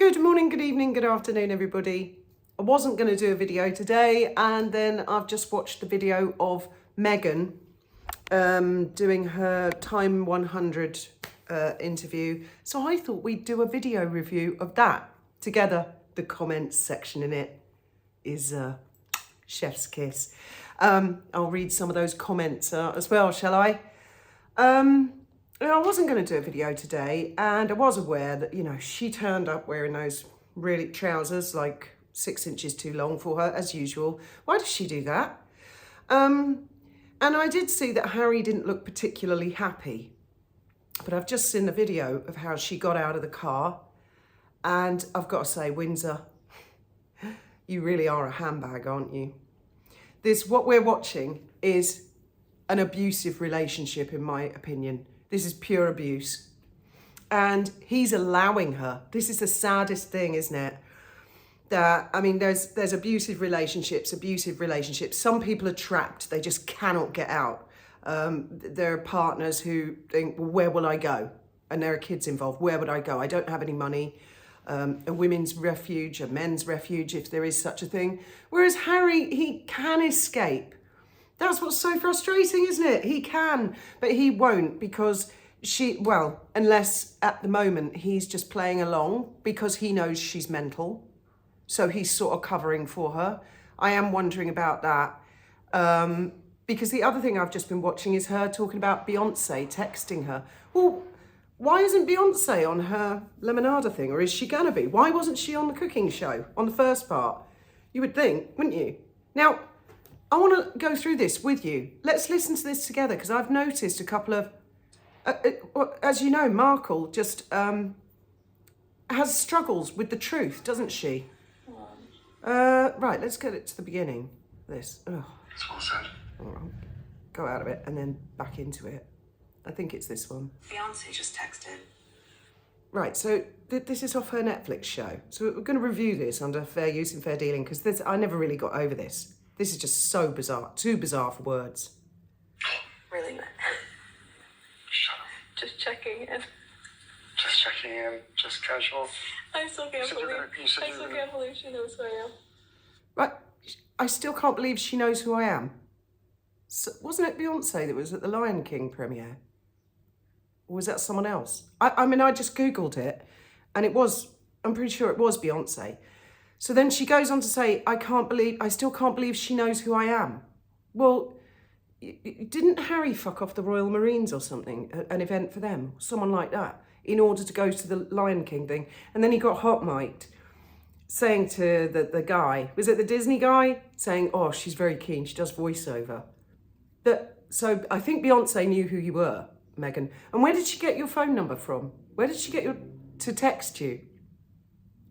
Good morning, good evening, good afternoon, everybody. I wasn't going to do a video today, and then I've just watched the video of Meghan doing her Time 100 interview. So I thought we'd do a video review of that together. The comments section in it is chef's kiss. I'll read some of those comments as well, shall I? I wasn't going to do a video today, and I was aware that, she turned up wearing those really trousers like 6 inches too long for her, as usual. Why does she do that? And I did see that Harry didn't look particularly happy, but I've just seen the video of how she got out of the car, and I've got to say, Windsor, you really are a handbag, aren't you? What we're watching is an abusive relationship, in my opinion. This is pure abuse. And he's allowing her. This is the saddest thing, isn't it? There's abusive relationships. Some people are trapped. They just cannot get out. There are partners who think, well, where will I go? And there are kids involved. Where would I go? I don't have any money. A women's refuge, a men's refuge, if there is such a thing. Whereas Harry, he can escape. That's what's so frustrating, isn't it? He can, but he won't, because unless at the moment he's just playing along because he knows she's mental. So he's sort of covering for her. I am wondering about that. Because the other thing I've just been watching is her talking about Beyonce texting her. Well, why isn't Beyonce on her Lemonada thing? Or is she gonna be? Why wasn't she on the cooking show on the first part? You would think, wouldn't you? Now, I want to go through this with you. Let's listen to this together, because I've noticed a couple of, as you know, Markle just has struggles with the truth, doesn't she? Right, let's get it to the beginning. This. Oh. It's all said. All right. Go out of it and then back into it. I think it's this one. Beyonce just texted. Right, so this is off her Netflix show. So we're going to review this under fair use and fair dealing, because I never really got over this. This is just so bizarre. Too bizarre for words. Really, Matt? Shut up. Just checking in. Just checking in. Just casual. I still can't believe she knows who I am. Right, I still can't believe she knows who I am. So, wasn't it Beyonce that was at the Lion King premiere? Or was that someone else? I just Googled it, and I'm pretty sure it was Beyonce. So then she goes on to say, I still can't believe she knows who I am. Well, didn't Harry fuck off the Royal Marines or something, an event for them, someone like that, in order to go to the Lion King thing? And then he got hot mic'd, saying to the guy, was it the Disney guy? Saying, oh, she's very keen, she does voiceover. So I think Beyonce knew who you were, Meghan. And where did she get your phone number from? Where did she get to text you?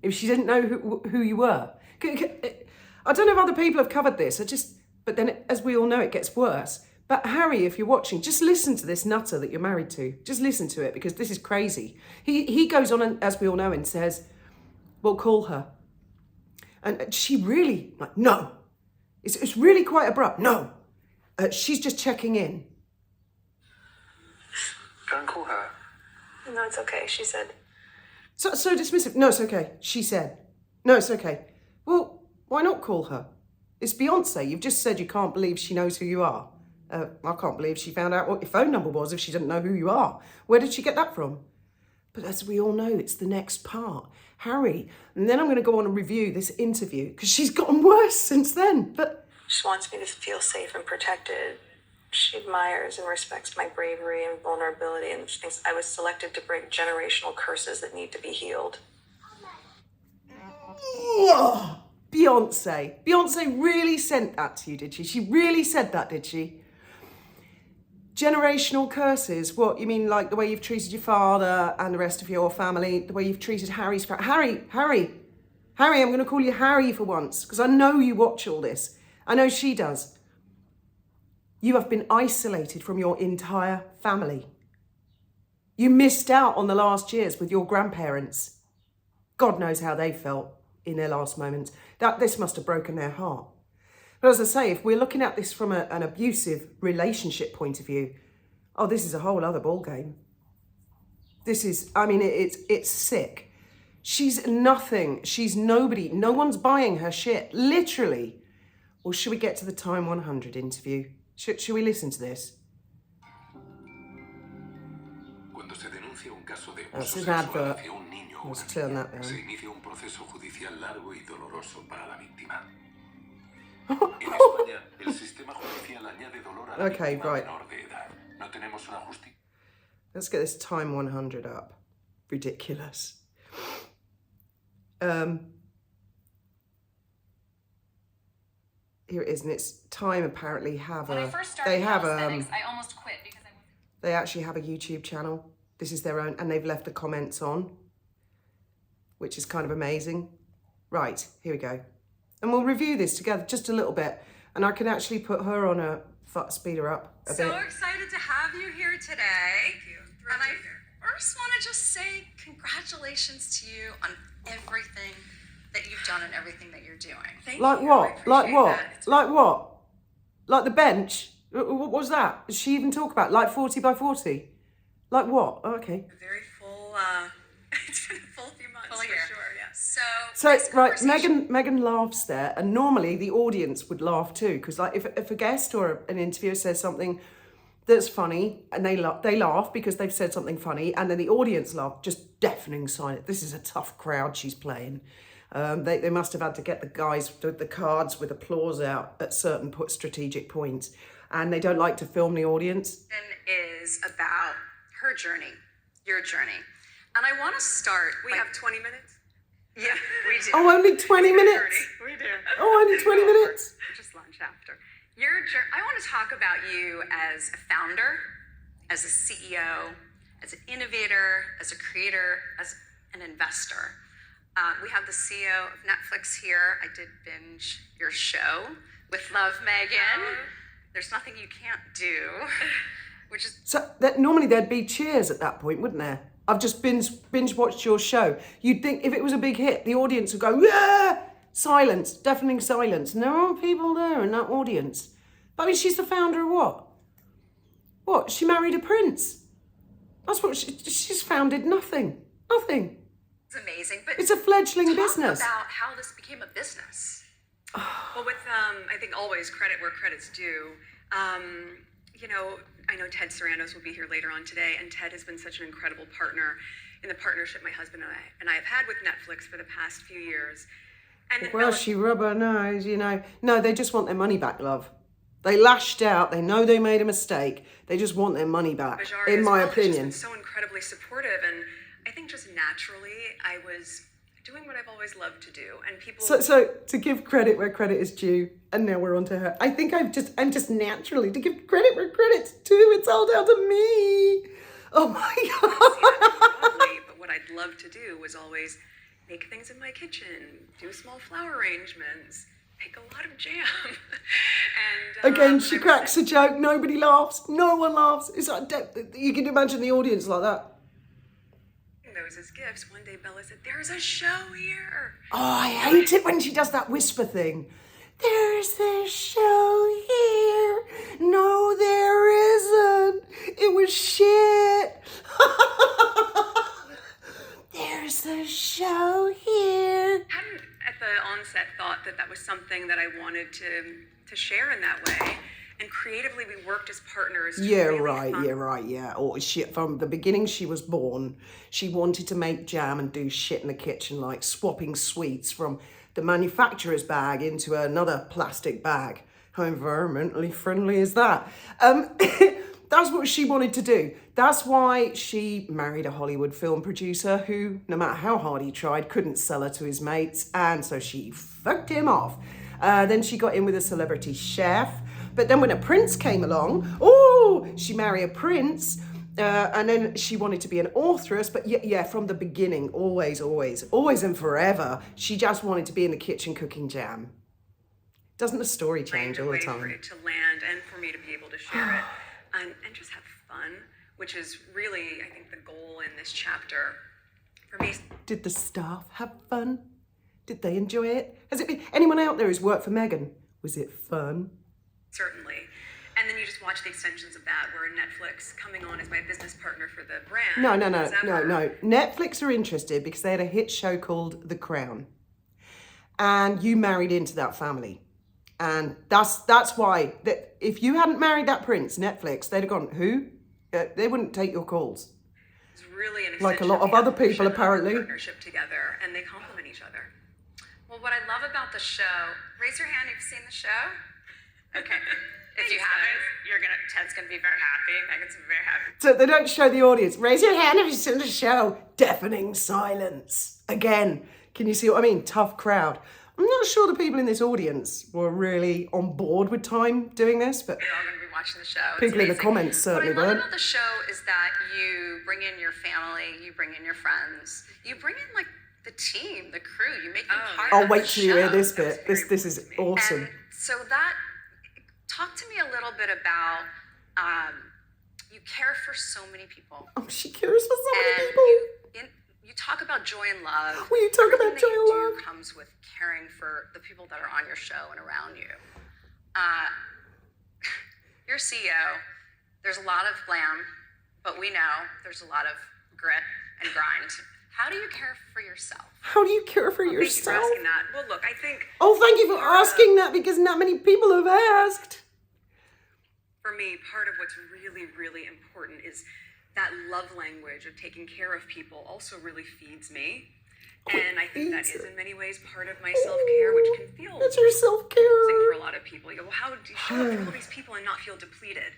If she didn't know who you were. I don't know if other people have covered this. But then, as we all know, it gets worse. But Harry, if you're watching, just listen to this nutter that you're married to. Just listen to it, because this is crazy. He goes on, and, as we all know, and says, well, call her. And she really, no. It's really quite abrupt. No. She's just checking in. Go and call her. No, it's okay, she said. So dismissive. No, it's okay. She said. No, it's okay. Well, why not call her? It's Beyonce. You've just said you can't believe she knows who you are. I can't believe she found out what your phone number was if she didn't know who you are. Where did she get that from? But as we all know, it's the next part. Harry. And then I'm going to go on and review this interview, because she's gotten worse since then. But she wants me to feel safe and protected. She admires and respects my bravery and vulnerability, and she thinks I was selected to break generational curses that need to be healed. Oh, Beyonce. Beyonce really sent that to you, did she? She really said that, did she? Generational curses. What, you mean like the way you've treated your father and the rest of your family, the way you've treated Harry's family? Harry, I'm going to call you Harry for once, because I know you watch all this. I know she does. You have been isolated from your entire family. You missed out on the last years with your grandparents. God knows how they felt in their last moments. This must have broken their heart. But as I say, if we're looking at this from an abusive relationship point of view, this is a whole other ballgame. This is, it's sick. She's nothing. She's nobody. No one's buying her shit, literally. Or should we get to the Time 100 interview? Should we listen to this? Cuando se denuncia un caso de That's abuso an sexual advert. hacia un niño o Let's una turn niña, that se down. inicia un proceso judicial largo y doloroso para la víctima. En España, el sistema judicial añade dolor a la Okay, víctima right. menor de edad. No tenemos una justicia. Let's get this Time 100 up. Ridiculous. Here it is, and it's Time apparently have When I a. first started They have calisthenics, I almost quit because I wasn't. They actually have a YouTube channel. This is their own, and they've left the comments on, which is kind of amazing. Right, here we go. And we'll review this together just a little bit. And I can actually put her on a speed her up a So bit. excited to have you here today. Thank you. And I first want to just say congratulations to you on everything that you've done and everything that you're doing. Thank Like you. what? I Like appreciate what? that. It's Like what? Like the bench? What was that? Did she even talk about? Like 40 by 40? Like what? Oh, okay. a very full, it's been a full few months Full for year. sure, yes. So this right, conversation- Meghan laughs there, and normally the audience would laugh too, because like if a guest or an interviewer says something that's funny, and they laugh because they've said something funny, and then the audience laugh, just deafening silence. This is a tough crowd she's playing. They must have had to get the guys with the cards with applause out at certain strategic points, and they don't like to film the audience. is about her journey, your journey. And I want to start. We have 20 minutes? Yeah, we do. Oh, only 20 minutes? We do. Oh, only 20 minutes? Just lunch after. Your journey. I want to talk about you as a founder, as a CEO, as an innovator, as a creator, as an investor. We have the CEO of Netflix here. I did binge your show with Love, Meghan. There's nothing you can't do, which is So that normally there'd be cheers at that point, wouldn't there? I've just binge watched your show. You'd think if it was a big hit, the audience would go, yeah! Silence, deafening silence. And there are people there in that audience. But I mean, she's the founder of what? What? She married a prince. That's what she's founded nothing. Nothing. amazing. But It's a fledgling talk business. about how this became a business. Well, with I think always credit where credit's due. You know, I know Ted Sarandos will be here later on today, and Ted has been such an incredible partner in the partnership my husband and I have had with Netflix for the past few years. And Well, she rub her nose, you know. No, they just want their money back, love. They lashed out. They know they made a mistake. They just want their money back, Bajari in as my well has just opinion. been so incredibly supportive, and I think just naturally I was doing what I've always loved to do, and people. So to give credit where credit is due, and now we're on to her. I think I'm just naturally to give credit where credit's due. It's all down to me. Oh my God. Broadly, but what I'd love to do was always make things in my kitchen, do small flower arrangements, make a lot of jam. And Again, she cracks a joke. Nobody laughs. No one laughs. It's like you can imagine the audience like that. those as gifts. One day Bella said, "There's a show here." Oh, I hate it when she does that whisper thing. There's this show here. No, there isn't. It was shit. There's the show here. I hadn't at the onset thought that that was something that I wanted to share in that way. And creatively, we worked as partners. to Yeah, really right, fund- yeah, right, yeah. Or shit, from the beginning she was born, she wanted to make jam and do shit in the kitchen, like swapping sweets from the manufacturer's bag into another plastic bag. How environmentally friendly is that? That's what she wanted to do. That's why she married a Hollywood film producer who, no matter how hard he tried, couldn't sell her to his mates, and so she fucked him off. Then she got in with a celebrity chef. But then when a prince came along, she married a prince, and then she wanted to be an authoress, but yeah, from the beginning, always and forever, she just wanted to be in the kitchen cooking jam. Doesn't the story change all the way for time? it to land and for me to be able to share it and just have fun, which is really, I think, the goal in this chapter for me. Did the staff have fun? Did they enjoy it? Has it been anyone out there who's worked for Meghan? Was it fun? Certainly. And then you just watch the extensions of that, where Netflix coming on as my business partner for the brand. No. Netflix are interested because they had a hit show called The Crown. And you married into that family. And that's why, that if you hadn't married that prince, Netflix, they'd have gone, who? They wouldn't take your calls. It's really an Like a extension lot of the other people, evolution of our apparently. partnership together, and they complement each other. Well, what I love about the show, raise your hand if you've seen the show. Okay. If you haven't, Ted's gonna be very happy. Meghan's gonna be very happy. So they don't show the audience. Raise your hand if you've seen the show. Deafening silence. Again, can you see what I mean? Tough crowd. I'm not sure the people in this audience were really on board with time doing this, but You're all gonna be watching the show. It's people in the amazing. comments certainly What I love weren't. about the show is that you bring in your family, you bring in your friends, you bring in like the team, the crew. You make them part I'll of the wait till you hear show. this bit. This is awesome. And so that, talk to me a little bit about, you care for so many people. Oh, she cares for so many And people. you talk about joy and love. Will you talk about Everything joy that and you do love? comes with caring for the people that are on your show and around you. You're CEO. There's a lot of glam, but we know there's a lot of grit and grind. How do you care for yourself? How do you care for Thank you for yourself? asking that. Well, look, I think Oh, thank you for asking that because not many people have asked. for me, part of what's really, really important is that love language of taking care of people also really feeds me. And I think that feeds is her. in many ways part of my self-care, which can feel That's your self-care. for a lot of people. You go, well, how do you show up for all these people and not feel depleted?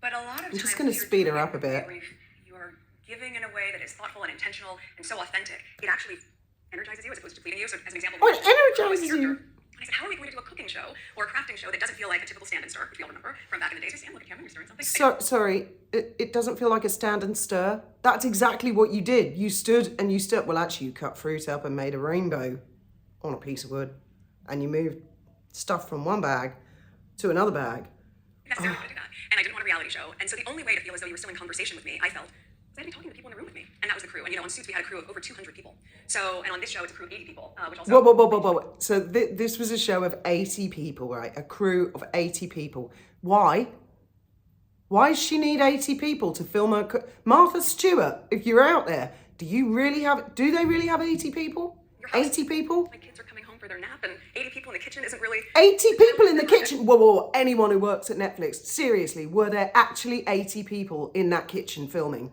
But a lot of times, just gonna if you're speed her doing up a it in way bit. where you are giving in a way that is thoughtful and intentional and so authentic, it actually energizes you as opposed to depleting you. So as an example, Oh, it we watched energizes Character. you. And I said, how are we going to do a cooking show or a crafting show that doesn't feel like a typical stand and stir, which we all remember from back in the days? We stand, look at camera, you're stirring something. So sorry, it doesn't feel like a stand and stir. That's exactly what you did. You stood and you stood. Well, actually, you cut fruit up and made a rainbow on a piece of wood, and you moved stuff from one bag to another bag. Necessarily to do that. And I didn't want a reality show. And so the only way to feel as though you were still in conversation with me, I felt, was I had to be talking to the people in the room with me. And that was the crew. And on Suits, we had a crew of over 200 people. So, and on this show, it's a crew of 80 people, which also... Whoa. So this was a show of 80 people, right? A crew of 80 people. Why? Why does she need 80 people to film her? Martha Stewart, if you're out there, do they really have 80 people? Your house- 80 people? My kids are coming home for their nap, and 80 people in the kitchen isn't really... 80 people in the kitchen. Whoa. Anyone who works at Netflix, seriously, were there actually 80 people in that kitchen filming?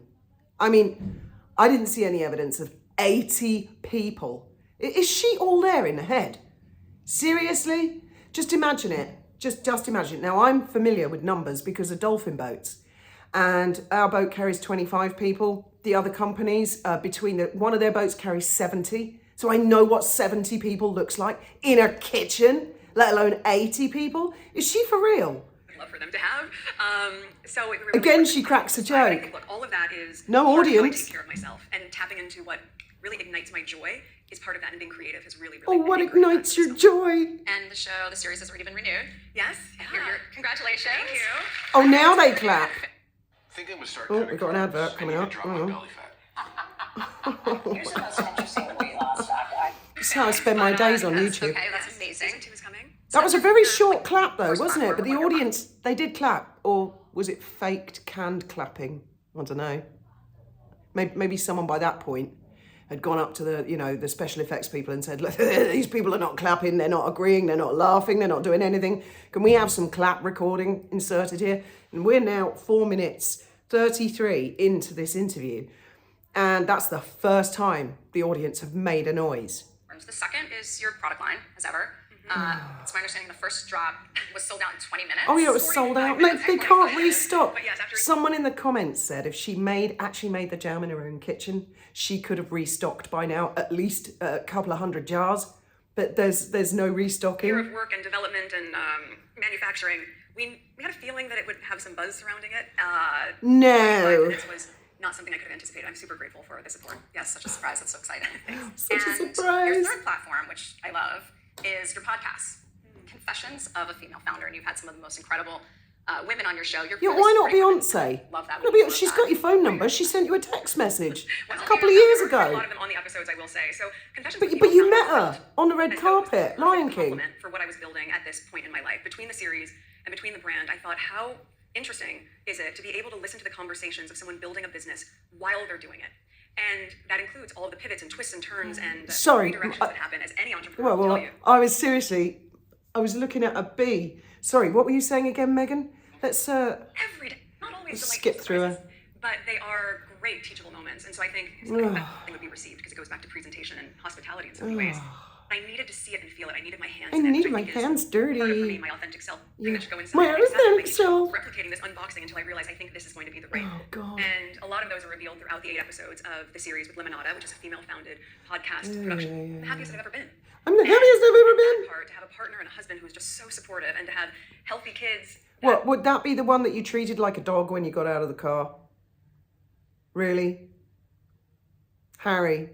I mean, I didn't see any evidence of 80 people. Is she all there in the head? Seriously? Just imagine it. Just imagine it. Now, I'm familiar with numbers because of dolphin boats. And our boat carries 25 people. The other companies, one of their boats carries 70. So I know what 70 people looks like in a kitchen, let alone 80 people. Is she for real? love for them to have. So it really Again, works. she cracks a I joke. think, look, all of that is No part of how I audience. take care of myself, and tapping into what really ignites my joy is part of that, and being creative has really, Oh, what encouraged ignites that. your So- joy? And the series has already been renewed. Yes. Congratulations. Thank you. Oh, now they clap. Think I would start Oh, cutting we've got an carbs. advert I coming need to up. drop Hang my on. belly fat. Here's the most interesting weight loss fact That's how I spend my days on YouTube. Okay, that's amazing. Season 2 is coming. That was a very short clap though, First wasn't it? But the platform, audience, they did clap. Or was it faked canned clapping? I don't know. Maybe someone by that point had gone up to the special effects people and said, look, these people are not clapping, they're not agreeing, they're not laughing, they're not doing anything. Can we have some clap recording inserted here? And we're now 4 minutes 33 into this interview. And that's the first time the audience have made a noise. The second is your product line, as ever. It's my understanding the first drop was sold out in 20 minutes. Oh yeah, it was sold out. No, they can't restock. But yes, after- Someone in the comments said if she actually made the jam in her own kitchen, she could have restocked by now at least a couple of hundred jars. But there's no Year restocking. of work and development and manufacturing, we had a feeling that it would have some buzz surrounding it. 5 No. minutes was not something I could have anticipated. I'm super grateful for the support. Yes, such a surprise. That's so exciting. Such a And surprise. your third platform, which I love, is your podcast, Confessions of a Female Founder. And you've had some of the most incredible women on your show. You're Yeah, really why not supporting women. Beyonce? Love that. No, We love she's that. got your phone number. She sent you a text message Well, a couple of years there were A ago. lot of them on the episodes, I will say. So, Confessions But of a you Female met Founder her on the red And so it was the carpet, Lion perfect King. compliment for what I was building at this point in my life. Between the series and between the brand, I thought, how interesting is it to be able to listen to the conversations of someone building a business while they're doing it? And that includes all of the pivots and twists and turns and redirections that happen, as any entrepreneur will tell you. I was looking at a B. Sorry, what were you saying again, Meghan? Let's Every day, not always let's delightful skip through surprises, but they are great teachable moments. And so I think that would be received because it goes back to presentation and hospitality in so many ways. I needed to see it and feel it. I needed my hands. I need my hands dirty. Part of for me, my authentic self. Yeah. Go inside. My authentic self. Replicating this unboxing until I realized I think this is going to be the right. Oh, God. And a lot of those are revealed throughout the 8 episodes of the series with Limonada, which is a female-founded podcast production. The happiest I've ever been. I'm the happiest I've ever been. Part, to have a partner and a husband who is just so supportive, and to have healthy kids. What, would that be the one that you treated like a dog when you got out of the car? Really? Harry,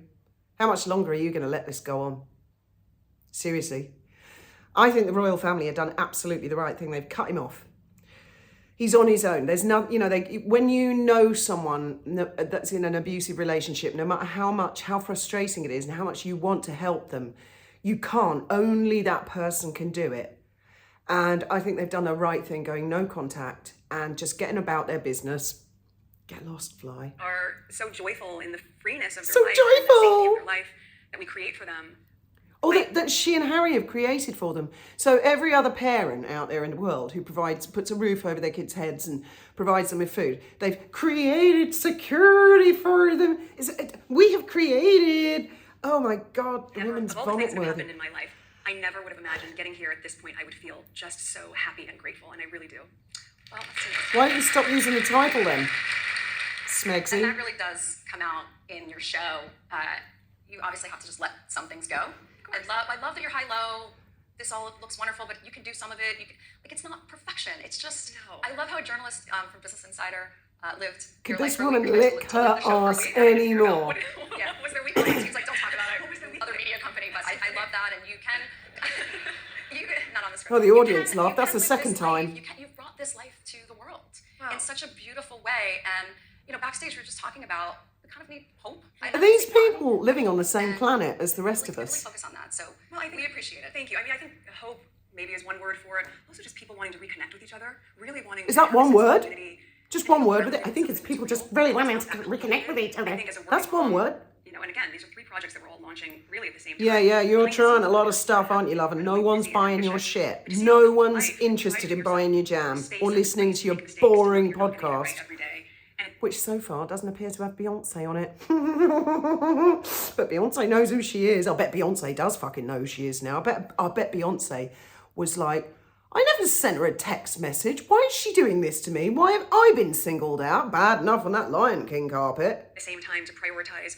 how much longer are you going to let this go on? Seriously. I think the royal family have done absolutely the right thing. They've cut him off. He's on his own. There's no, when you know someone that's in an abusive relationship, no matter how frustrating it is and how much you want to help them, you can't. Only that person can do it. And I think they've done the right thing, going no contact and just getting about their business. Get lost, fly. Are so joyful in the freeness of their So life, and the safety joyful. of their life that we create for them. Or that she and Harry have created for them. So every other parent out there in the world who puts a roof over their kids' heads and provides them with food, they've created security for them. We have created, oh my God, the women's Of all the things vomit that have word. happened in my life, I never would have imagined getting here at this point. I would feel just so happy and grateful, and I really do. Well, let's see. Why don't you stop using the title then, And Smegsy? that really does come out in your show. You obviously have to just let some things go. I love that you're high-low. This all looks wonderful, but you can do some of it. It's not perfection. It's just, I love how a journalist from Business Insider lived Could your this life. woman You guys lick to live her the show ass perfectly. anymore? Yeah. Was there weekly? Seems like, don't talk about it. Other media company, but I love that, and you can, not on the script. Oh, the You audience can- laughed. you That's can the live second this life. time. You've brought this life to the world Wow. in such a beautiful way, and backstage we were just talking about we kind of need hope. Are these people living on the same planet as the rest of Really us? focus on that. So Well, I think we appreciate it. Thank you. I mean, I think hope maybe is one word for it. Also, just people wanting to reconnect with each other, really wanting. Is to that have a one sense of word? community. Just one word with it? I think it's people just really wanting to reconnect with each other. I think as a That's one working word. mom, and again, these are 3 projects that we're all launching really at the same time. Yeah, you're Behind the trying scenes, a lot of we're stuff, aren't you, love? And no really one's busy and buying your ambitious. shit. But you see No life, one's you interested try in to buying your yourself jam space or and listening to make your mistakes and boring you're not gonna get it right podcast, every day. And which so far doesn't appear to have Beyonce on it. But Beyonce knows who she is. I bet Beyonce does fucking know who she is now. I bet Beyonce was like, I never sent her a text message. Why is she doing this to me? Why have I been singled out? Bad enough on that Lion King carpet. at the same time to prioritize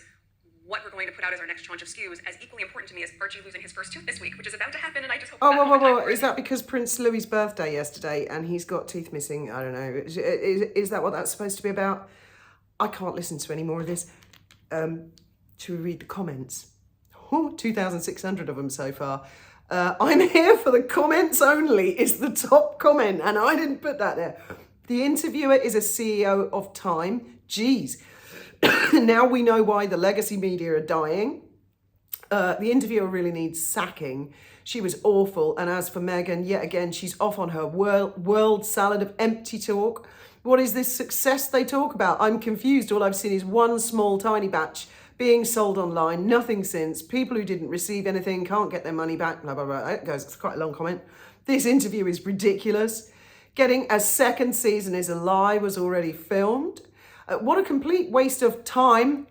what we're going to put out as our next tranche of SKUs as equally important to me as Archie losing his first tooth this week, which is about to happen, and I just hope. Oh, that whoa. Is that because Prince Louis's birthday yesterday and he's got teeth missing? I don't know. Is that what that's supposed to be about? I can't listen to any more of this. Should we read the comments? 2,600 of them so far. I'm here for the comments only is the top comment, and I didn't put that there. The interviewer is a CEO of Time. Jeez. Now we know why the legacy media are dying. The interviewer really needs sacking. She was awful. And as for Meghan, yet again, she's off on her world salad of empty talk. What is this success they talk about? I'm confused. All I've seen is one small tiny batch being sold online, nothing since. People who didn't receive anything can't get their money back, blah, blah, blah. It's quite a long comment. This interview is ridiculous. Getting a second season is a lie, was already filmed. What a complete waste of time.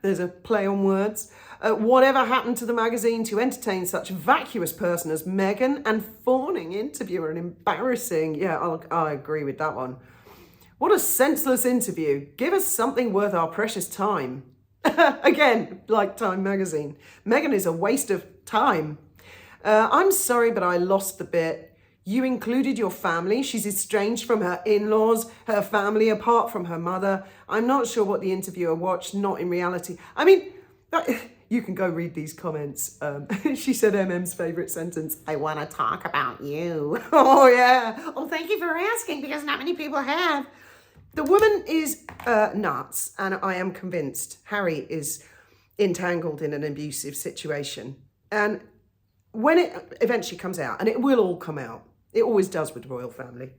There's a play on words. Whatever happened to the magazine to entertain such a vacuous person as Meghan, and fawning interviewer and embarrassing. Yeah, I agree with that one. What a senseless interview. Give us something worth our precious time. Again, like Time magazine. Meghan is a waste of time. I'm sorry, but I lost the bit. You included your family. She's estranged from her in-laws, her family, apart from her mother. I'm not sure what the interviewer watched, not in reality. I mean, you can go read these comments. She said MM's favourite sentence, I want to talk about you. Oh, yeah. Oh, thank you for asking, because not many people have. The woman is nuts, and I am convinced Harry is entangled in an abusive situation. And when it eventually comes out, and it will all come out, it always does with the royal family,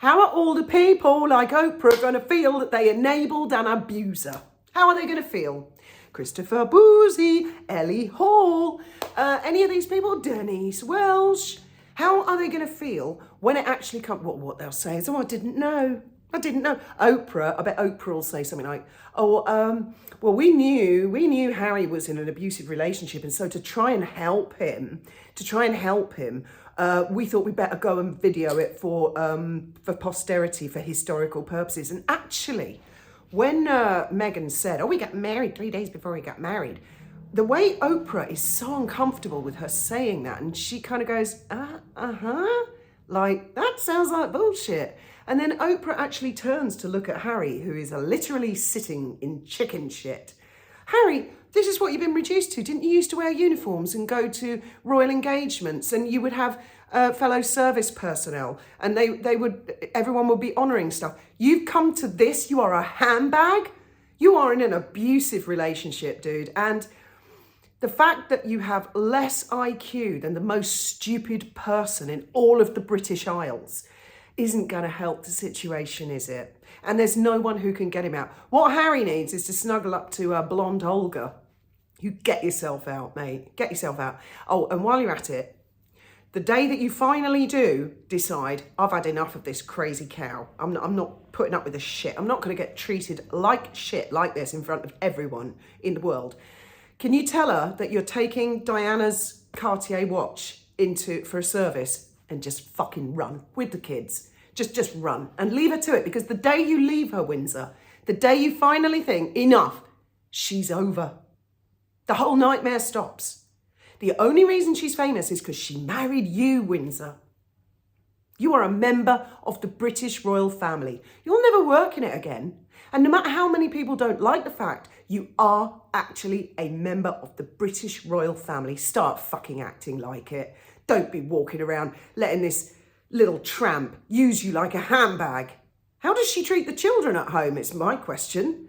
How are all the people like Oprah going to feel that they enabled an abuser? How are they going to feel? Christopher Boozy, Ellie Hall, any of these people, Denise Welsh. How are they going to feel when it actually comes? What they'll say is, oh, I didn't know. Oprah, I bet Oprah will say something like, well, we knew Harry was in an abusive relationship, and so to try and help him, we thought we'd better go and video it for posterity, for historical purposes. And actually, when Meghan said, we got married 3 days before we got married, the way Oprah is so uncomfortable with her saying that, and she kind of goes, like, that sounds like bullshit. And then Oprah actually turns to look at Harry, who is literally sitting in chicken shit. Harry, this is what you've been reduced to. Didn't you used to wear uniforms and go to royal engagements, and you would have fellow service personnel, and everyone would be honouring stuff. You've come to this, you are a handbag. You are in an abusive relationship, dude. And the fact that you have less IQ than the most stupid person in all of the British Isles isn't going to help the situation, is it? And there's no one who can get him out. What Harry needs is to snuggle up to blonde Olga. You get yourself out, mate. Get yourself out. Oh, and while you're at it, the day that you finally do decide, I've had enough of this crazy cow. I'm not putting up with this shit. I'm not going to get treated like shit like this in front of everyone in the world. Can you tell her that you're taking Diana's Cartier watch for a service and just fucking run with the kids? Just run and leave her to it, because the day you leave her, Windsor, the day you finally think, enough, she's over. The whole nightmare stops. The only reason she's famous is because she married you, Windsor. You are a member of the British royal family. You'll never work in it again. And no matter how many people don't like the fact, you are actually a member of the British royal family. Start fucking acting like it. Don't be walking around letting this little tramp use you like a handbag. How does she treat the children at home? It's my question.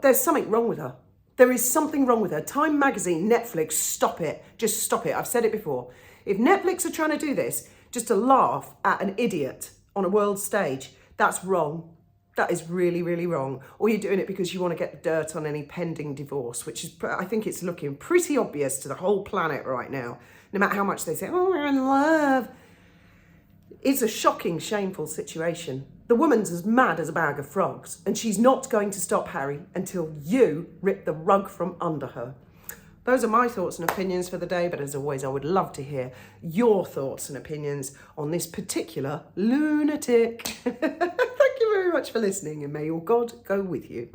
There's something wrong with her. There is something wrong with her. Time Magazine, Netflix, stop it. Just stop it. I've said it before. If Netflix are trying to do this just to laugh at an idiot on a world stage, that's wrong. That is really, really wrong. Or you're doing it because you want to get the dirt on any pending divorce, which is, I think it's looking pretty obvious to the whole planet right now. No matter how much they say, oh, we're in love. It's a shocking, shameful situation. The woman's as mad as a bag of frogs, and she's not going to stop Harry until you rip the rug from under her. Those are my thoughts and opinions for the day, but as always, I would love to hear your thoughts and opinions on this particular lunatic. Thank you very much for listening, and may your God go with you.